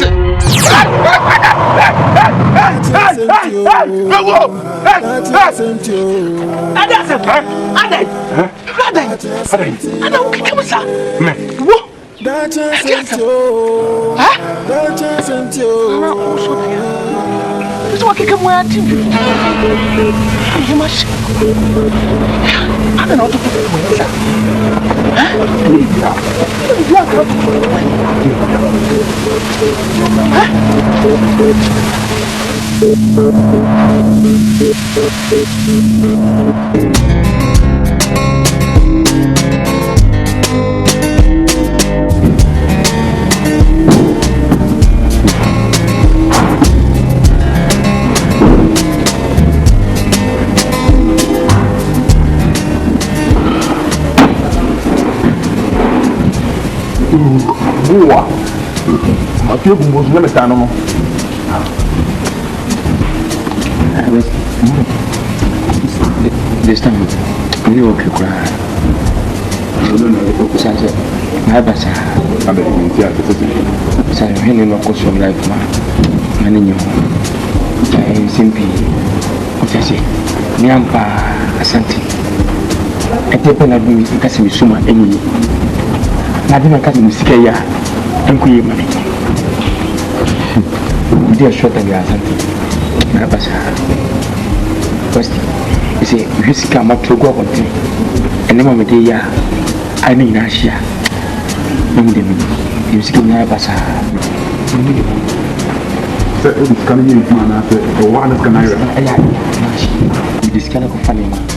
Boa. Mas eu vou me meter no. This time, you will cry. My basa, I'm going to say, I'm not going to life, man. You I simply, what I say, Nyampa Asante. I take on a do because we suma any. Nadina kasi musika ya enkuye mane. Dia shota ya Asante. Na basa. First, you say musika matrogo konti. Ene mo mede ya ani na hia. Mu de mi. Musika na basa. Se kan yi mana se o wana kan ayra. Aya. This kind of funny man.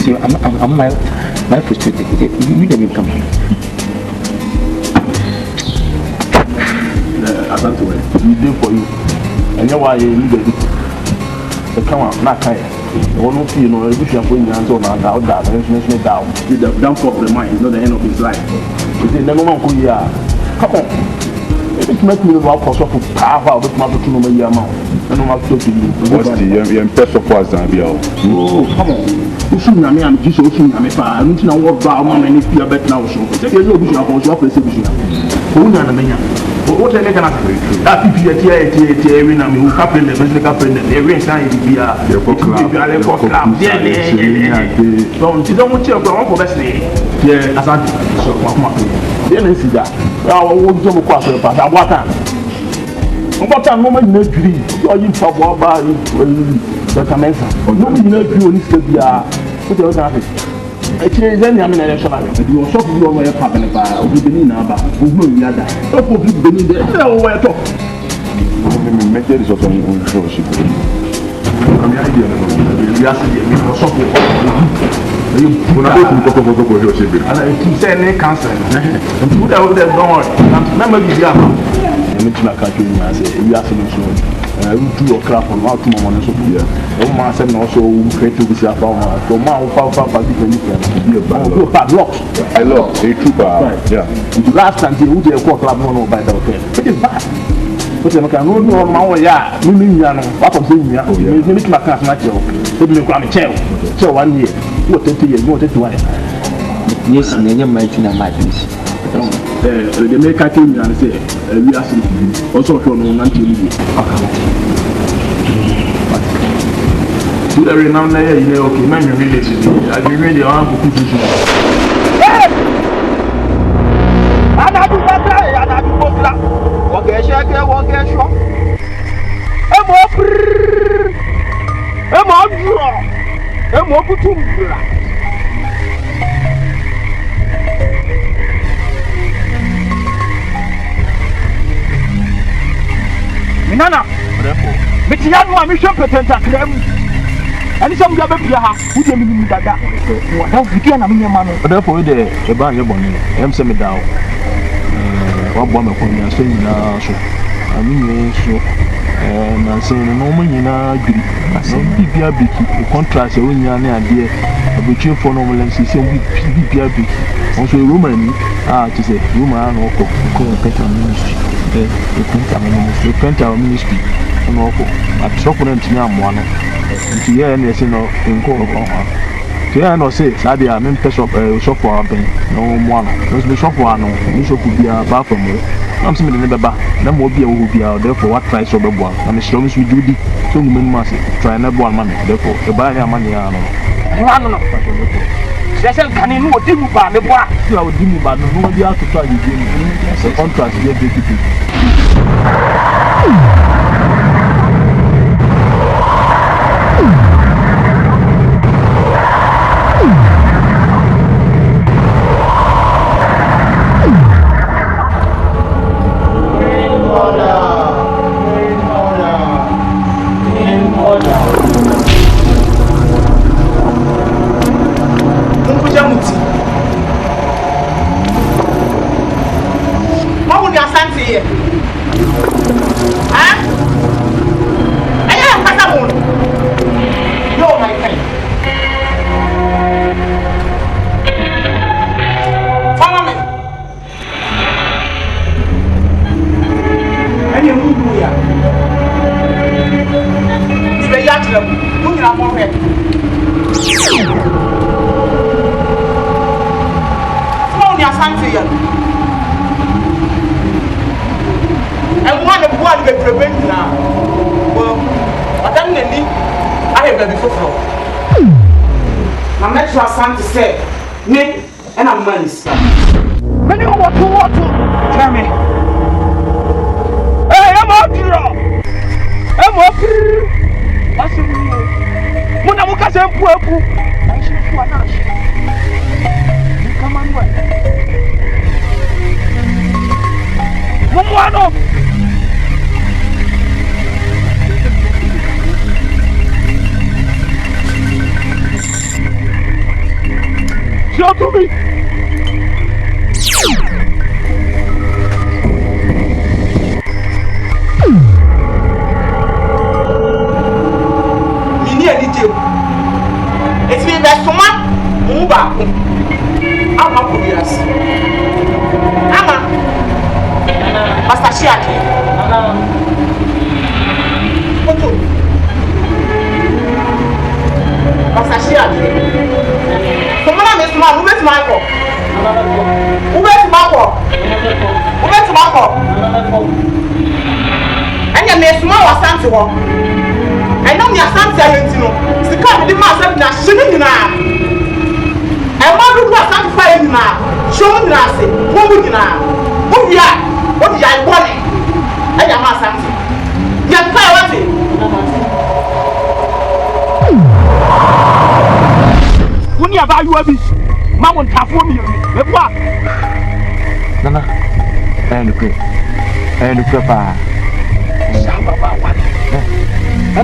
So I'm my frustrated. You let me come. Asante we dey for you. Enya wa ye ni dey. The come na kai. One of you know if you are going to na da national down. You the down of the mind, not the end of his life. You say no man ko ya. Come on. It make me walk for so power with my to no year amount. No ma to you. What's the impressor for us and be out. Oh, come on. Usu na me am just usu na me pa. I need na work ba o ma me ni fear bet now so. Say you obi so akọ so place bi so. Ko na na menya. What they can that if you every now who captain the business captain every time you be a club don't want to go best yeah Asante so come then see that wo jomo kwa so pass abota mbota no ma na dwiri o yin fa bo ba the commencer no me na dwiri oni se bia o je o ta actually then I'm in a election you was so good on your cabin ba obi beni na ba ogbo wi ada so for big beni there o we talk me meter is also un show ship come here idea no we ask you me was so good you una go to go ship and I keep saying cancel and people that over there don't worry na me be there me tuna ka tuni na say we ask you so do your craft on how to money so yeah. Man said also creative is about so man for different do padlocks. I love a trooper. Yeah. Last time he would have club no by the hotel. It is bad. But I can no man ya me ya no what am saying ya me make my class match okay. So me go am chair 1 year. What 30 years, what 31. Yes, me my tina my please. The maker came and say we are sleeping. Also from no nanti. Every now and then, you know, okay, man, you really see. I be ready on for position. Ana du bata, ana du bota. Woge shake, woge sho. Emo dro. Emo butumbra. Minana. Mitiya no ami hwe petenta krem. Ani some gabe bia ha wuje mi dada wa da video na me ma no therefore de e ba ye boni em se me dawo wa bo me ko ni aso nyina so ami ni so na se no mo nyina dwiri so bibia biki contrast e wonya ne ade abetwe fo no mo len se bibia biki on so roman ni ti se roman no ko penta ministry penta ministry no ko atoko na ntimi amoa no nti ye na ese no nko ko ha ti ya no se sabe a men shop aben no mo ano no se shop ano ni shop bia ba from we am se me ne beba na mo bia wo bia therefore what try so bebo na me show me so judi so mu men ma se try na bo man therefore e ba ya man ya no no session kani no odi mu ba me bo a ti a odi mu ba no no bia to try di game se contract ye be people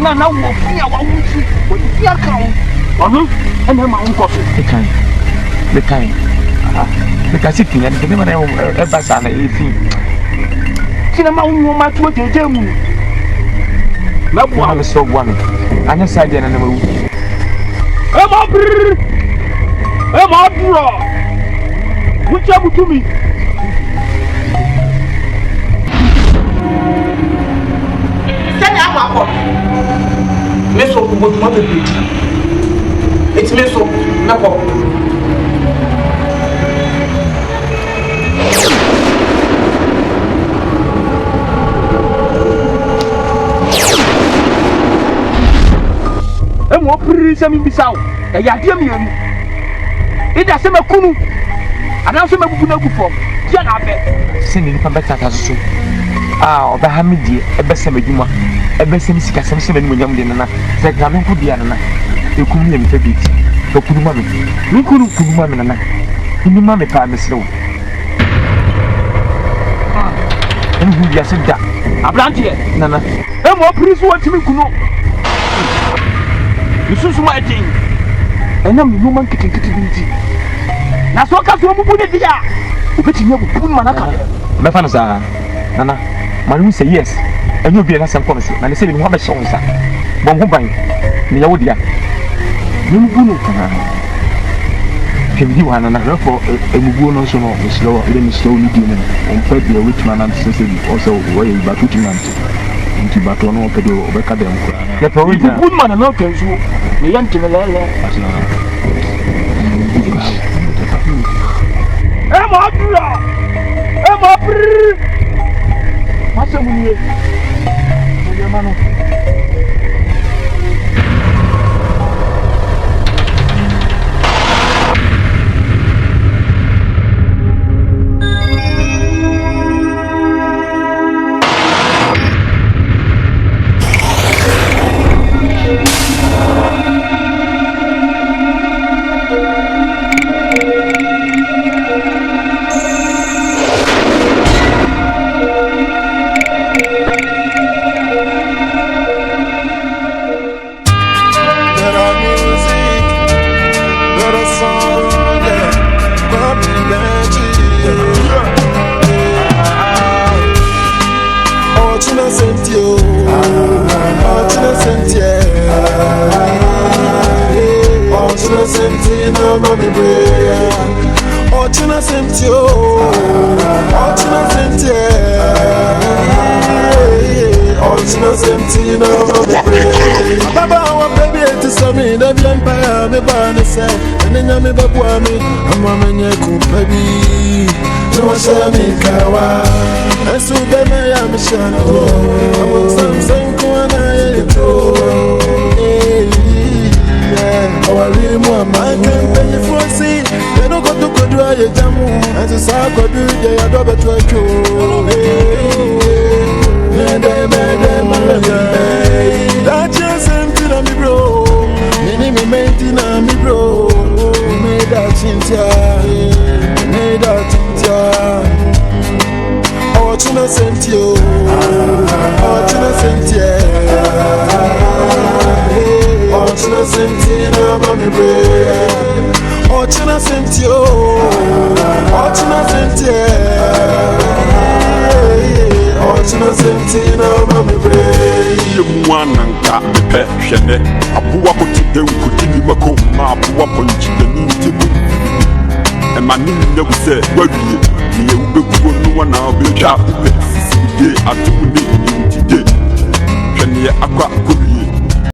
na na wo fia wa wuti wo fia kan ono ene ma nko so Because if you have never ever seen anything, cinema, you might want to tell me. Mabua me so one. Anya side na mawu. Ema brr. Ema bro. Wucha butumi. Sẹ́ni àwọn akọ. Mẹ́sọ̀ gbogbo tí wọ́n bẹ̀rẹ̀ ètí. Ètí mẹ́sọ̀ mẹ́kọ̀. Emo brr sẹ́mi bisawo. Ẹ̀yà díẹ̀ mi yẹn. Ìdá sẹ́mi kunu. Àdá sẹ́mi bubu náà kú fọ́ọ̀mù. Díẹ̀ náà bẹ̀. Sẹ́ni nípa bẹ́ẹ̀ tata soso. Ọba ha mi die ɛbɛsɛm adwuma ɛbɛsɛm sikasɛm sɛ bɛni mo nyam de nana sɛ gra me nko dia nana ekum yɛ mfɛ bi to kuduma me me kunu kuduma me nana ni ma me pa me serew ɛni hu dia se da Abranteɛ nana emo opiri so watimi kunu Isusu ma ɛdin ɛnam no man kitinkiti binti na so ka so mu bu ne dia obeti nya bu pun manaka mɛfa no saa nana manu say yes and you be an assam policy and say you have a song sir bon ho ban ne yawo dia nim bunu kana kemdi wa nana Therefore, emugu no so no slow, even slowly doing on pet the rich man and sensitive also way back to Tinanti. Into Batono Pedo, Becca dem. The Florida good man and okay, so the young Timele. Emma, what's the money? Me babuami, amamenye kumpabi. No shami kawa, asu bema ya mishana. Samsung kuana yeto. Awali mu amaka penye fosi. Beno koto kodwa ye jamu. Asu sa kodu ye ya dobe tweko. Mede mede. That just empty na mi bro. Nini mi menti na mi bro. Made that chintia. Oh, China sent you. Oh, China sent you. Oh, China sent you. Oh, China sent you. Oh, China sent you. Oh, China sent you. Mwananka mepe hwene abuwa kotide ukotini mako ma abuwa ponchi dani ntibu emani nne wuse wawie niye ubekugo nuwa na obetwa ube siside atumu ne ntide hwene akwa